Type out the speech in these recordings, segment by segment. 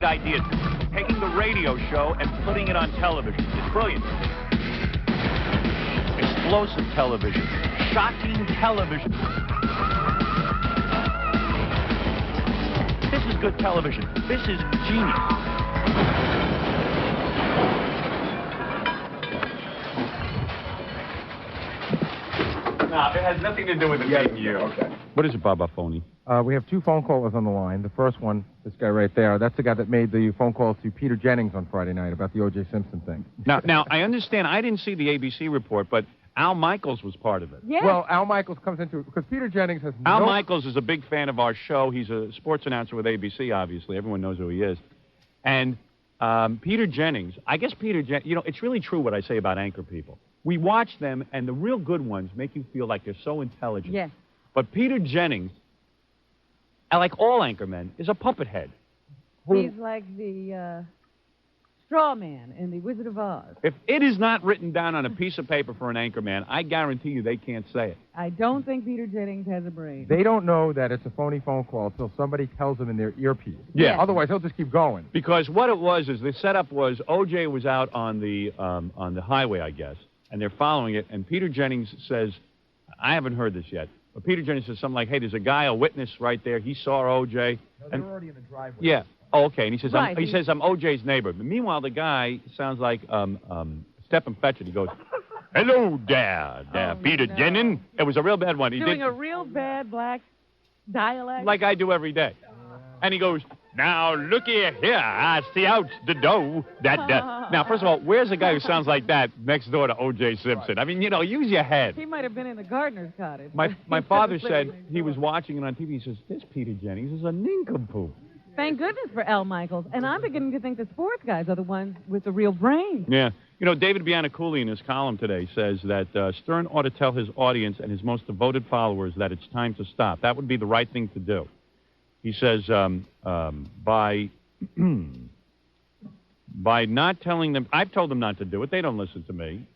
idea. Taking the radio show and putting it on television. It's brilliant. Explosive television. Shocking television. This is good television. This is genius. No, it has nothing to do with it being you. Okay. What is it, Baba Phony? We have two phone callers on the line. The first one, this guy right there, that's the guy that made the phone call to Peter Jennings on Friday night about the O.J. Simpson thing. Now, I understand. I didn't see the ABC report, but Al Michaels was part of it. Yeah. Well, Al Michaels comes into it because Peter Jennings has Al Michaels is a big fan of our show. He's a sports announcer with ABC, obviously. Everyone knows who he is. And Peter Jennings, I guess Peter Jennings, you know, it's really true what I say about anchor people. We watch them, and the real good ones make you feel like they're so intelligent. Yes. But Peter Jennings, like all anchormen, is a puppet head. He's like the straw man in The Wizard of Oz. If it is not written down on a piece of paper for an anchorman, I guarantee you they can't say it. I don't think Peter Jennings has a brain. They don't know that it's a phony phone call until somebody tells them in their earpiece. Yeah. Otherwise, he'll just keep going. Because what it was is the setup was O.J. was out on the highway, I guess, and they're following it, and Peter Jennings says, I haven't heard this yet, but Peter Jennings says something like, hey, there's a guy, a witness right there. He saw O.J. No, they're already in the driveway. Yeah. Oh, okay. And he says, right. he says, I'm O.J.'s neighbor. But meanwhile, the guy sounds like Stephen Fetchit. He goes, hello there, Peter Jennings. It was a real bad one. He doing a real bad black dialect? Like I do every day. And he goes, now, looky here, I see out the dough. Now, first of all, where's a guy who sounds like that next door to O.J. Simpson? I mean, you know, use your head. He might have been in the gardener's cottage. My father said he was watching it on TV. He says, this Peter Jennings is a nincompoop. Thank goodness for Al Michaels. And I'm beginning to think the sports guys are the ones with the real brain. Yeah. You know, David Biannacouli in his column today says that Stern ought to tell his audience and his most devoted followers that it's time to stop. That would be the right thing to do. He says by not telling them, I've told them not to do it. They don't listen to me.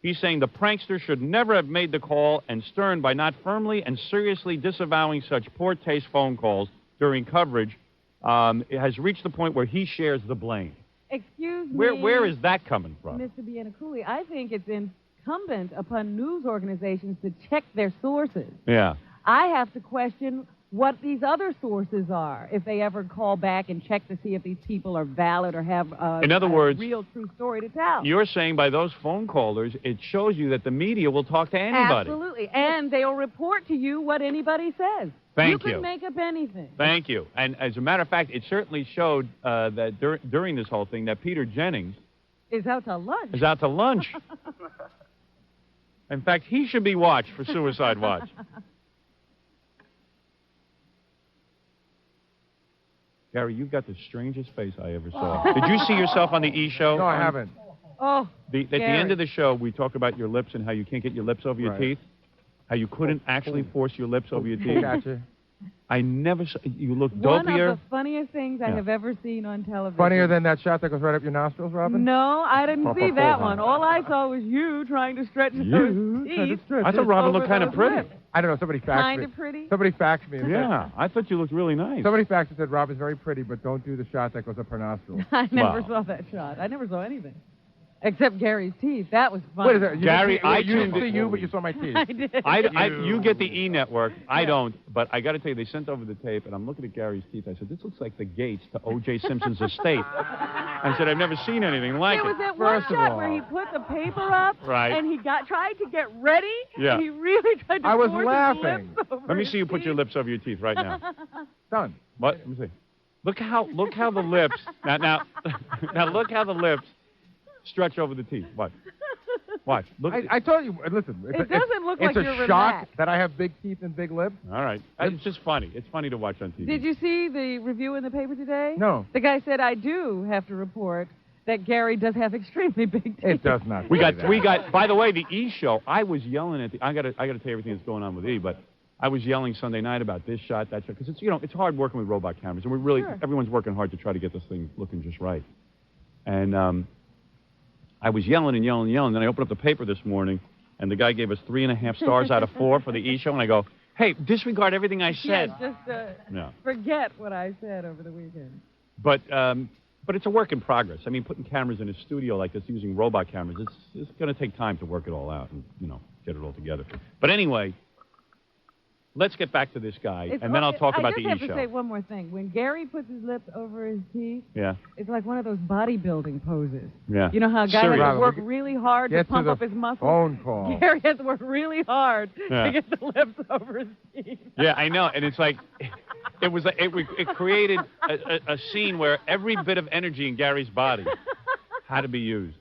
He's saying the prankster should never have made the call, and Stern, by not firmly and seriously disavowing such poor taste phone calls during coverage, has reached the point where he shares the blame. Excuse me. Where is that coming from? Mr. Biannacouli, I think it's incumbent upon news organizations to check their sources. Yeah. I have to question what these other sources are, if they ever call back and check to see if these people are valid or have in other words, real true story to tell. You're saying by those phone callers, it shows you that the media will talk to anybody. Absolutely. And they'll report to you what anybody says. Thank you. You can make up anything. Thank you. And as a matter of fact, it certainly showed that during this whole thing that Peter Jennings is out to lunch. Is out to lunch. In fact, he should be watched for Suicide Watch. Gary, you've got the strangest face I ever saw. Did you see yourself on the E! Show? No, I haven't. Oh, at the end of the show, we talk about your lips and how you can't get your lips over your teeth. How you couldn't actually force your lips over your teeth. Gotcha. I never saw... You look dopier. One of the funniest things I have ever seen on television. Funnier than that shot that goes right up your nostrils, Robin? No, I didn't see that one. All I saw was you trying to stretch those teeth. I thought Robin looked kind of pretty. Lips. I don't know. Somebody faxed me. Kind of pretty? Somebody faxed me. Yeah, I thought you looked really nice. Somebody faxed and said, Robin's very pretty, but don't do the shot that goes up her nostrils. I never saw that shot. I never saw anything. Except Gary's teeth. That was funny. What is that? Gary, I didn't see you, but you saw my teeth. I did. You get the E! Network. I don't. But I got to tell you, they sent over the tape, and I'm looking at Gary's teeth. I said, this looks like the gates to O.J. Simpson's estate. I said, I've never seen anything like it. There was that one shot where he put the paper up, and he tried to get ready. Yeah. He really tried to I was force laughing. his lips over Let me his see you put teeth. your lips over your teeth right now. Done. What? Let me see. Look how the lips now look how the lips stretch over the teeth. What? Watch. Look. I told you. Listen. It doesn't look like you're It's a shock relaxed. that I have big teeth and big lips. All right. It's just funny. It's funny to watch on TV. Did you see the review in the paper today? No. The guy said, I do have to report that Gary does have extremely big teeth. It does not. We got. By the way, the E! Show. I was yelling at the. I got to tell you everything that's going on with E! But I was yelling Sunday night about this shot, that shot, because it's hard working with robot cameras, and everyone's working hard to try to get this thing looking just right. And I was yelling and yelling and yelling. Then I opened up the paper this morning, and the guy gave us 3.5 stars out of 4 for the E! Show, and I go, hey, disregard everything I said. Yeah, just forget what I said over the weekend. But it's a work in progress. I mean, putting cameras in a studio like this, using robot cameras, it's going to take time to work it all out and, get it all together. But anyway, let's get back to this guy, and then I'll talk about the E-show. I just have to say one more thing. When Gary puts his lips over his teeth, yeah, it's like one of those bodybuilding poses. Yeah. You know how a guy has to work really hard to pump up his muscles? Phone call. Gary has to work really hard to get the lips over his teeth. Yeah, I know, and it's like... It created a scene where every bit of energy in Gary's body had to be used.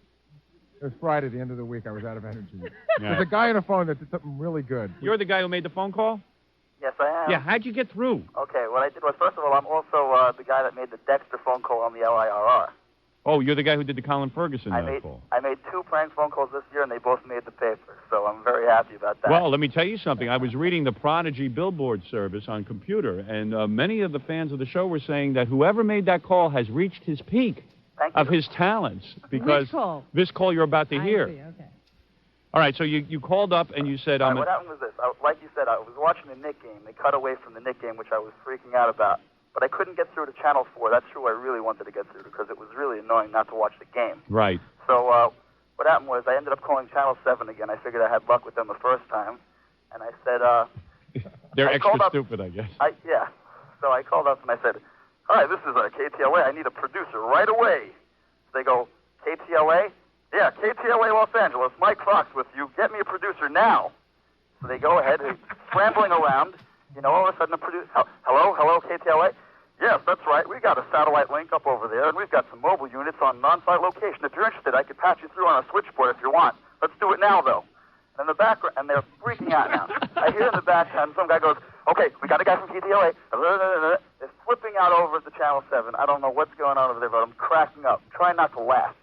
It was Friday, the end of the week. I was out of energy. Yeah. There's a guy on the phone that did something really good. You're the guy who made the phone call? Yes, I am. Yeah, how'd you get through? Okay, what I did was, first of all, I'm also the guy that made the Dexter phone call on the LIRR. Oh, you're the guy who did the Colin Ferguson call. I made 2 prank phone calls this year, and they both made the paper, so I'm very happy about that. Well, let me tell you something. I was reading the Prodigy billboard service on computer, and many of the fans of the show were saying that whoever made that call has reached his peak of his talents. Because Which call? This call you're about to hear. I see, okay. All right, so you called up and you said... what happened was this. Like you said, I was watching the Knick game. They cut away from the Knick game, which I was freaking out about. But I couldn't get through to Channel 4. That's who I really wanted to get through because it was really annoying not to watch the game. Right. So what happened was I ended up calling Channel 7 again. I figured I had luck with them the first time. And I said... They're extra stupid, I guess. Yeah. So I called up and I said, "Hi, this is KTLA. I need a producer right away." So they go, "KTLA? Yeah, KTLA Los Angeles. Mike Fox with you. Get me a producer now." So they go ahead, scrambling around. All of a sudden, a producer, hello, KTLA? Yes, that's right. We got a satellite link up over there, and we've got some mobile units on an on-site location. If you're interested, I could patch you through on a switchboard if you want. Let's do it now, though. And in the background, and they're freaking out now. I hear in the background, some guy goes, "Okay, we got a guy from KTLA." They're flipping out over to Channel 7. I don't know what's going on over there, but I'm cracking up, trying not to laugh.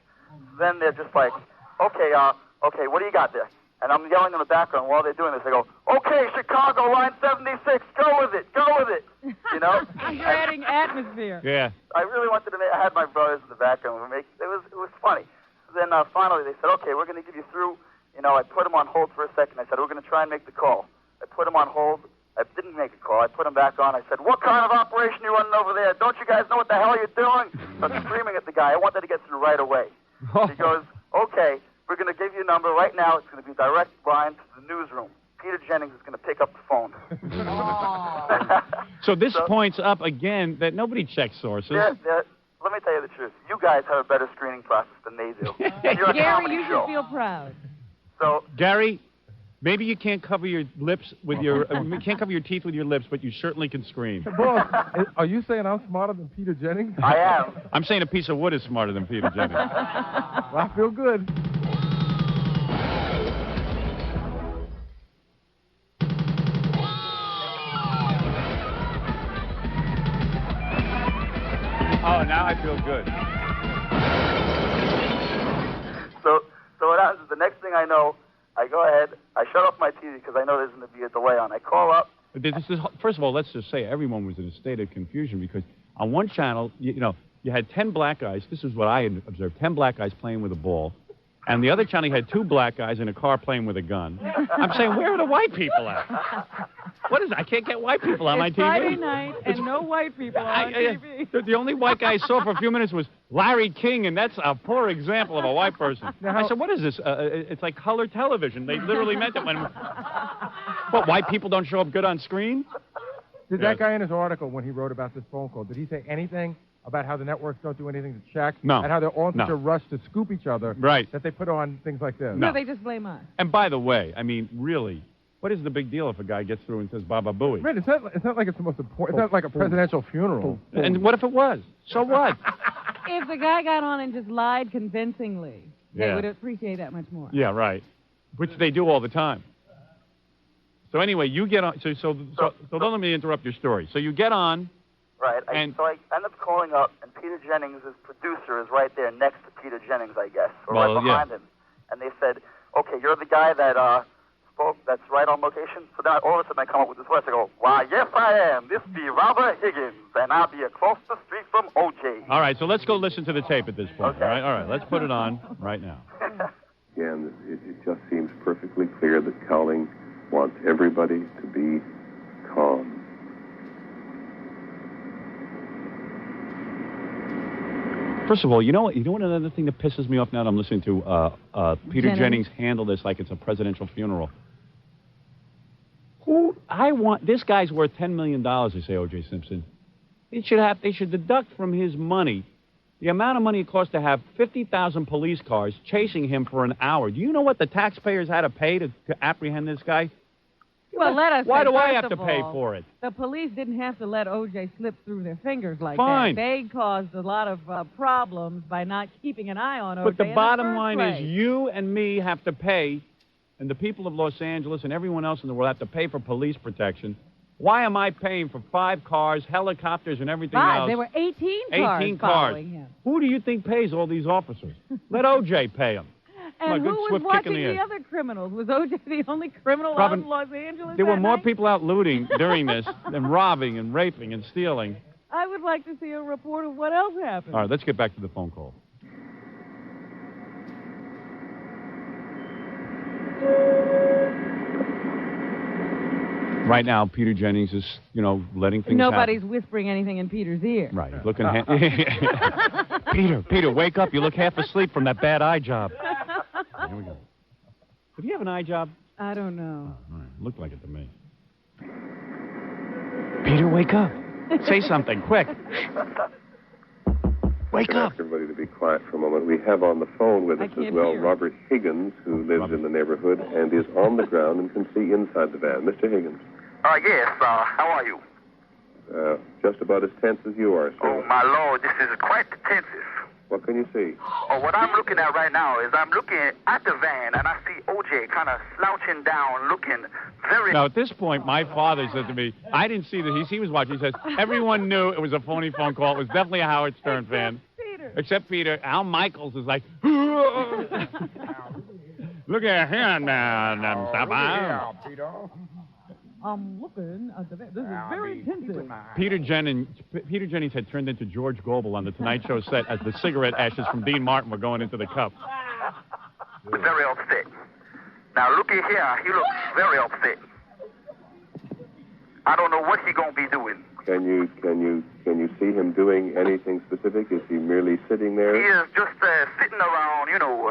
Then they're just like, "Okay, what do you got there?" And I'm yelling in the background while they're doing this. They go, "Okay, Chicago, line 76, go with it. You're adding atmosphere. Yeah. I really wanted to I had my brothers in the background. It was funny. Then finally they said, "Okay, we're going to give you through." I put them on hold for a second. I said, "We're going to try and make the call." I put them on hold. I didn't make a call. I put them back on. I said, "What kind of operation are you running over there? Don't you guys know what the hell you're doing?" I'm screaming at the guy. I wanted to get through right away. He goes, "Okay, we're going to give you a number right now. It's going to be direct line to the newsroom. Peter Jennings is going to pick up the phone." So this points up again that nobody checks sources. Let me tell you the truth. You guys have a better screening process than they do. Gary, you should feel proud. So, Gary, maybe you can't cover your lips with your you can't cover your teeth with your lips, but you certainly can scream. Boss, are you saying I'm smarter than Peter Jennings? I am. I'm saying a piece of wood is smarter than Peter Jennings. Well, I feel good. Oh, now I feel good. So what happens is the next thing I know, I go ahead, I shut off my TV because I know there's going to be a delay on. I call up. First of all, let's just say everyone was in a state of confusion because on one channel, you had 10 black guys. This is what I had observed, 10 black guys playing with a ball. And the other channel, you had 2 black guys in a car playing with a gun. I'm saying, where are the white people at? What is it? I can't get white people on my TV. Friday night and no white people on TV. The only white guy I saw for a few minutes was Larry King, and that's a poor example of a white person. I said, what is this? It's like color television. They literally meant it when... What, white people don't show up good on screen? Did that guy in his article, when he wrote about this phone call, did he say anything about how the networks don't do anything to check? No. And how they're all in such a rush to scoop each other that they put on things like this? No, they just blame us. And by the way, I mean, really, what is the big deal if a guy gets through and says Baba Booey? Right, it's not like it's the most important. It's not like a presidential funeral. And what if it was? So what? If the guy got on and just lied convincingly, they would appreciate that much more. Yeah, right. Which they do all the time. So anyway, you get on. So don't let me interrupt your story. So you get on. Right. So I end up calling up, and Peter Jennings' producer is right there next to Peter Jennings, I guess, or right behind him. And they said, "Okay, you're the guy that spoke. That's right on location." So then all of a sudden I come up with this voice. I go, "Why, yes, I am. This be Robert Higgins, and I'll be across the street from O.J." All right. So let's go listen to the tape at this point. Okay. All right. Let's put it on right now. Again, it just seems perfectly clear that Cowling wants everybody to be calm. First of all, you know what? You know what? Another thing that pisses me off now that I'm listening to Peter Jennings handle this like it's a presidential funeral. This guy's worth $10 million, they say, O.J. Simpson. They should deduct from his money the amount of money it costs to have 50,000 police cars chasing him for an hour. Do you know what the taxpayers had to pay to apprehend this guy? Well, why do I have to pay for it? The police didn't have to let O.J. slip through their fingers like Fine. that. They caused a lot of problems by not keeping an eye on O.J. But the bottom line place. is you and me have to pay, and the people of Los Angeles and everyone else in the world have to pay for police protection. Why am I paying for 5 cars, helicopters, and everything else? There were 18 cars 18 following him. Who do you think pays all these officers? Let O.J. pay them. And who was watching the other criminals? Was O.J. the only criminal out in Los Angeles? There were more night? people out looting during this than robbing and raping and stealing. I would like to see a report of what else happened. All right, let's get back to the phone call. Right now, Peter Jennings is, letting things Nobody's happen. Whispering anything in Peter's ear. Right. He's looking... Peter, wake up. You look half asleep from that bad eye job. Here we go. Did he have an eye job? I don't know. All right. Looked like it to me. Peter, wake up. Say something, quick. Wake up. Ask everybody to be quiet for a moment. We have on the phone with us as well Robert Higgins, who lives in the neighborhood and is on the ground and can see inside the van. Mr. Higgins. Yes, how are you? Just about as tense as you are, sir. Oh, my Lord, this is quite tensive. What can you see? Oh, what I'm looking at right now is I'm looking at the van, and I see O.J. kind of slouching down, looking very... Now, at this point, my father said to me, I didn't see that. He was watching. He says, everyone knew it was a phony phone call. It was definitely a Howard Stern fan. Peter. Except Peter. Al Michaels is like, look at him now. Peter. I'm looking at the van. This is very intensive. Peter Jennings had turned into George Gobel on the Tonight Show set as the cigarette ashes from Dean Martin were going into the cup. Very upset. Now, looky here. He looks very upset. I don't know what he's going to be doing. Can you see him doing anything specific? Is he merely sitting there? He is just sitting around,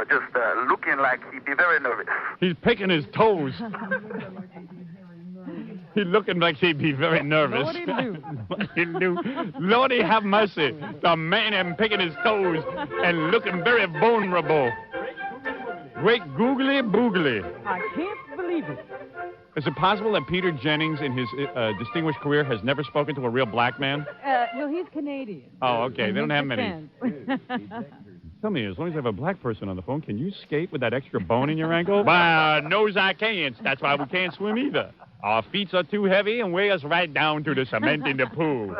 just looking like he'd be very nervous. He's picking his toes. He's looking like he'd be very nervous. What did he do? What did he do? Lordy have mercy. The man him picking his toes and looking very vulnerable. Great googly boogly. I can't believe it. Is it possible that Peter Jennings, in his distinguished career, has never spoken to a real black man? Well, he's Canadian. Oh, okay. They don't have many. Defense. Tell me, as long as I have a black person on the phone, can you skate with that extra bone in your ankle? Well, knows I can't. That's why we can't swim either. Our feet are too heavy and weigh us right down to the cement in the pool.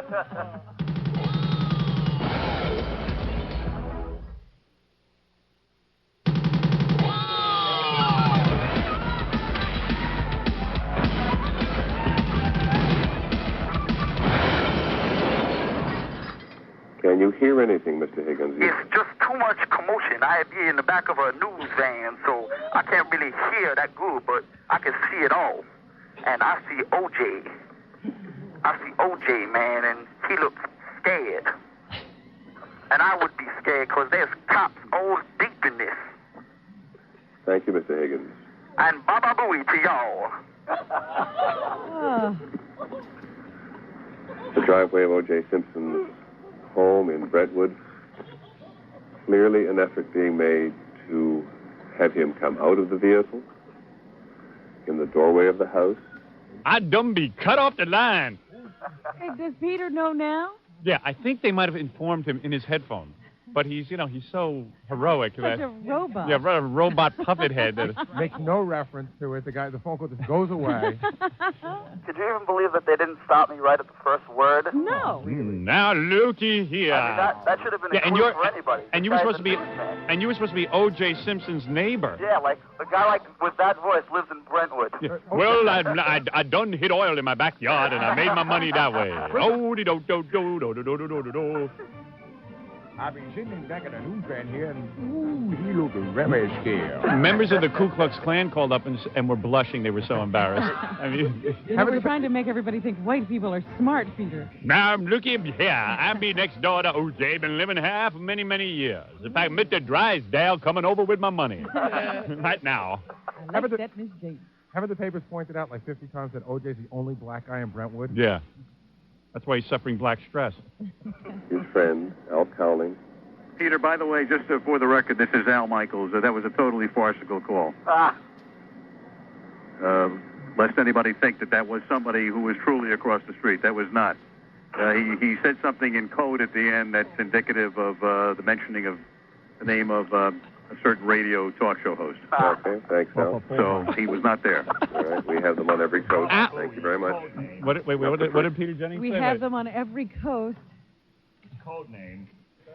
Can you hear anything, Mr. Higgins? It's just too much commotion. I be in the back of a news van, so I can't really hear that good, but I can see it all. And I see O.J. I see O.J., man, and he looks scared. And I would be scared because there's cops all deep in this. Thank you, Mr. Higgins. And baba booey to y'all. The driveway of O.J. Simpson's home in Brentwood. Clearly an effort being made to have him come out of the vehicle in the doorway of the house. I done be cut off the line. Hey, does Peter know now? Yeah, I think they might have informed him in his headphones. But he's so heroic. Such a robot. Yeah, a robot puppet head. Makes no reference to it. The phone call just goes away. Could you even believe that they didn't stop me right at the first word? No. Now looky here. I mean, that should have been a clue for anybody. And you were supposed to be O.J. Simpson's neighbor. Yeah, like a guy with that voice lives in Brentwood. Yeah. Well, I done hit oil in my backyard and I made my money that way. Oh, do do do do do do do do do do. I've been sitting back at a newsstand here, and ooh, he looked very scared. Members of the Ku Klux Klan called up and were blushing. They were so embarrassed. I mean, we're trying to make everybody think white people are smart, Peter. now I'm looking here. I'm be next door to O.J. Been living here for many, many years. In fact, Mr. Drysdale coming over with my money right now. I like that, Miss Jane. Haven't the papers pointed out like 50 times that O.J.'s the only black guy in Brentwood? Yeah. That's why he's suffering black stress. His friend, Al Cowling. Peter, by the way, just for the record, this is Al Michaels. That was a totally farcical call. Lest anybody think that was somebody who was truly across the street. That was not. He said something in code at the end that's indicative of the mentioning of the name of a certain radio talk show host. Okay, thanks, Al. So he was not there. All right, we have them on every coast. Thank you very much. What did Peter Jennings say? We have them on every coast. Code name.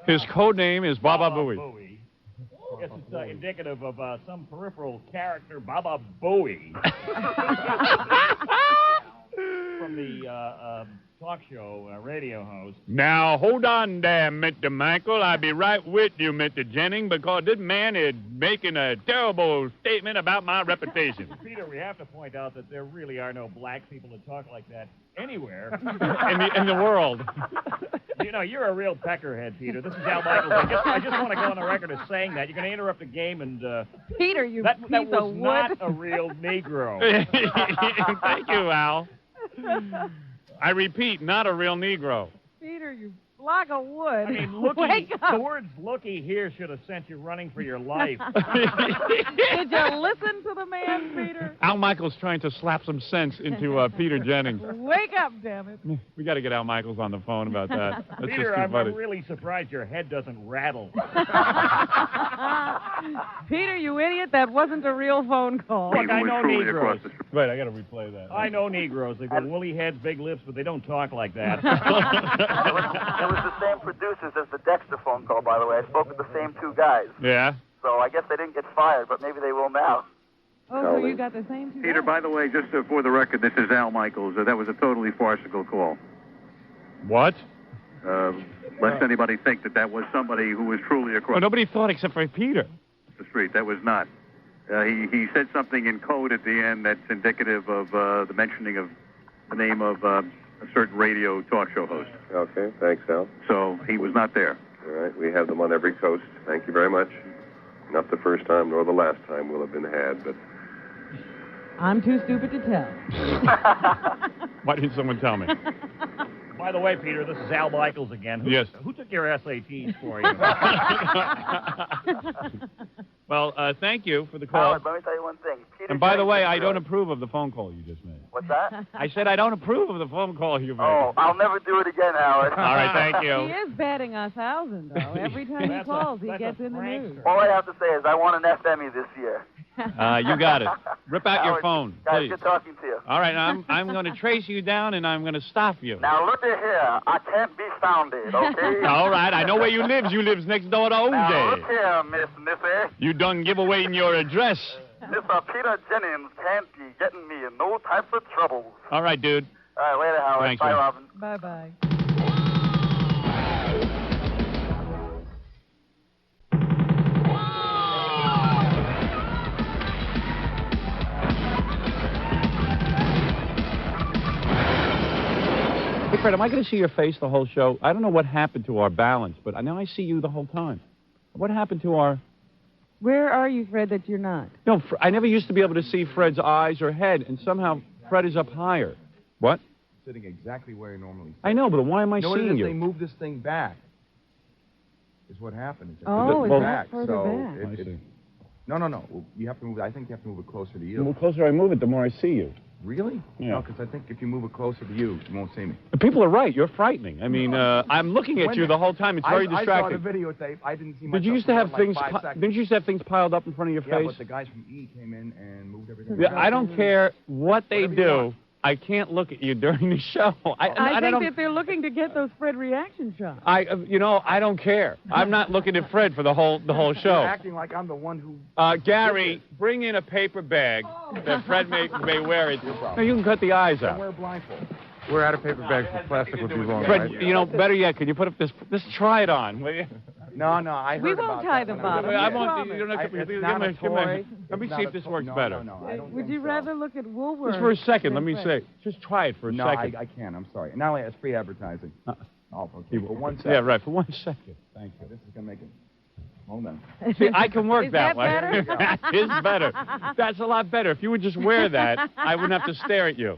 His code name is Baba Booey. I guess it's indicative of some peripheral character, Baba Booey. From the talk show radio host. Now, hold on there, Mr. Michael. I'll be right with you, Mr. Jennings, because this man is making a terrible statement about my reputation. Peter, we have to point out that there really are no black people that talk like that anywhere. in the world. You know, you're a real peckerhead, Peter. This is Al Michaels. I just want to go on the record as saying that. You're going to interrupt the game, and Peter, you that piece was of wood. not a real Negro. Thank you, Al. I repeat, not a real Negro. Peter, you block of wood. I mean, looky, Wake up. the words looky here should have sent you running for your life. Did you listen to the man, Peter? Al Michaels trying to slap some sense into Peter Jennings. Wake up, damn it. We got to get Al Michaels on the phone about that. That's Peter, just too I'm funny. really surprised your head doesn't rattle. Peter, you idiot, that wasn't a real phone call. Look, I know Negroes. Wait, I got to replay that. I know Negroes. They got woolly heads, big lips, but they don't talk like that. It was the same producers as the Dexter phone call, by the way. I spoke with the same two guys. Yeah? So I guess they didn't get fired, but maybe they will now. Oh, so you got the same two Peter, guys? by the way, just for the record, this is Al Michaels. That was a totally farcical call. What? Lest anybody think that was somebody who was truly across Nobody thought except for Peter. the street. That was not. He said something in code at the end that's indicative of the mentioning of the name of a certain radio talk show host. Okay, thanks, Al. So he was not there. All right, we have them on every coast. Thank you very much. Not the first time nor the last time will have been had, but... I'm too stupid to tell. Why didn't someone tell me? By the way, Peter, this is Al Michaels again. Yes. Who took your SATs for you? Well, thank you for the call. Howard, let me tell you one thing. Peter And by the Jennings way, is I don't good. approve of the phone call you just made. What's that? I said I don't approve of the phone call you made. Oh, I'll never do it again, Howard. All right, thank you. He is batting 1,000, though. Every time he calls, he gets in the news. All I have to say is I want an FME this year. You got it. Rip out your Howard, phone, guys, please. good talking to you. All right, I'm going to trace you down, and I'm going to stop you. Now, look at here. I can't be founded, okay? All right, I know where you lives. You lives next door to OJ. Now, look here, Missy. You done give away your address. Mr. Peter Jennings can't be getting me in no types of trouble. All right, dude. All right, later, Howard. Thanks, Bye, man. Robin. Bye-bye. Hey, Fred, am I going to see your face the whole show? I don't know what happened to our balance, but now I see you the whole time. What happened to our... Where are you, Fred, that you're not? No, I never used to be able to see Fred's eyes or head, and somehow Fred is up higher. What? Sitting exactly where he normally sits. I know, but why am I You know what it seeing is? you? They moved this thing back. Is what happened. It's Oh, it's back. further So back. I see. No. You have to move. I think you have to move it closer to The you. more closer I move it, the more I see you. Really? Yeah. No, because I think if you move it closer to you, you won't see me. People are right. You're frightening. I mean, I'm looking at you the whole time. It's very distracting. I saw the videotape. I didn't see Did you used to have things? Didn't you used to have things piled up in front of your Yeah, face? but the guys from E came in and moved everything. Yeah, I don't care what they Whatever you do. want. I can't look at you during the show. I think don't, that they're looking to get those Fred reaction shots. I don't care. I'm not looking at Fred for the whole You're show. acting like I'm the one who. Gary, bring in a paper bag that Fred may wear it. No, you can cut the eyes Don't out. wear a blindfold. We're out of paper bags, but plastic would be wrong, Fred, right? you know, better yet, can you put up this? Try it on, will you? No, I heard We about won't tie that the when I was bottom. a I kid. won't. You don't have to. It's give not me- a give me- toy. Let me It's see not if this a works no, better. No, I don't Would think you so. rather look at Woolworths? Just for a second, let than me Fred? say. Just try it for a No, second. I can't. I'm sorry. Not only it's free advertising. Oh, okay. For 1 second. Yeah, right. For 1 second. Thank you. This is gonna make it. Hold on. See, I can work Is that that way. better? That is better. That's a lot better. If you would just wear that, I wouldn't have to stare at you.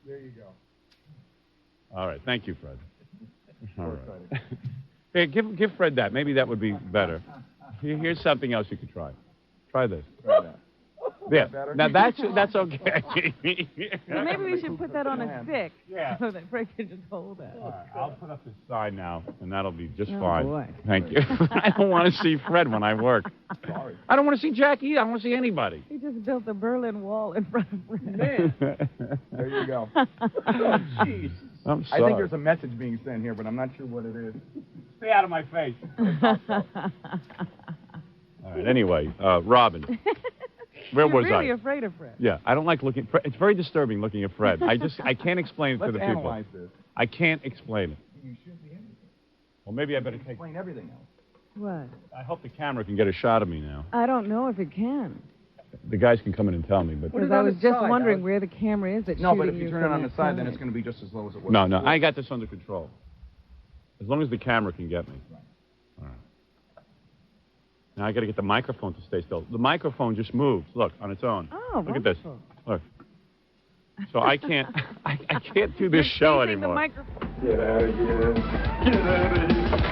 There you go. All right. Thank you, Fred. All right. Hey, give Fred that. Maybe that would be better. Here's something else you could try. Try this. Try that. Yeah. better? Now that's okay. Well, maybe we should put that on a stick. Yeah. So that Fred can just hold that. I'll put up this sign now, and that'll be just Oh, fine. boy. Thank you. I don't want to see Fred when I work. Sorry. I don't want to see Jackie. I don't want to see anybody. He just built a Berlin Wall in front of Fred. There you go. Jeez. I'm I sorry. think there's a message being sent here, but I'm not sure what it is. Stay out of my face. All right. Anyway, Robin. Where You're was really I? afraid of Fred. Yeah, I don't like looking. It's very disturbing looking at Fred. I can't explain it to Let's the people. analyze this. I can't explain it. You should be anything. Well, maybe I better take. Explain everything else. What? I hope the camera can get a shot of me now. I don't know if it can. The guys can come in and tell me, but Put it Because I on was the just side, wondering Alex. where the camera is that's No, but if shooting you turn from it on the that side, then it's going to be just as low as it was. no, no, before. I got this under control. As long as the camera can get me. All right. Now I got to get the microphone to stay still. The microphone just moves. Look, on its own. Oh, Look at this. wonderful. Look. So I can't. I can't do this show Facing the anymore. microphone. Get out of here. Get out of here.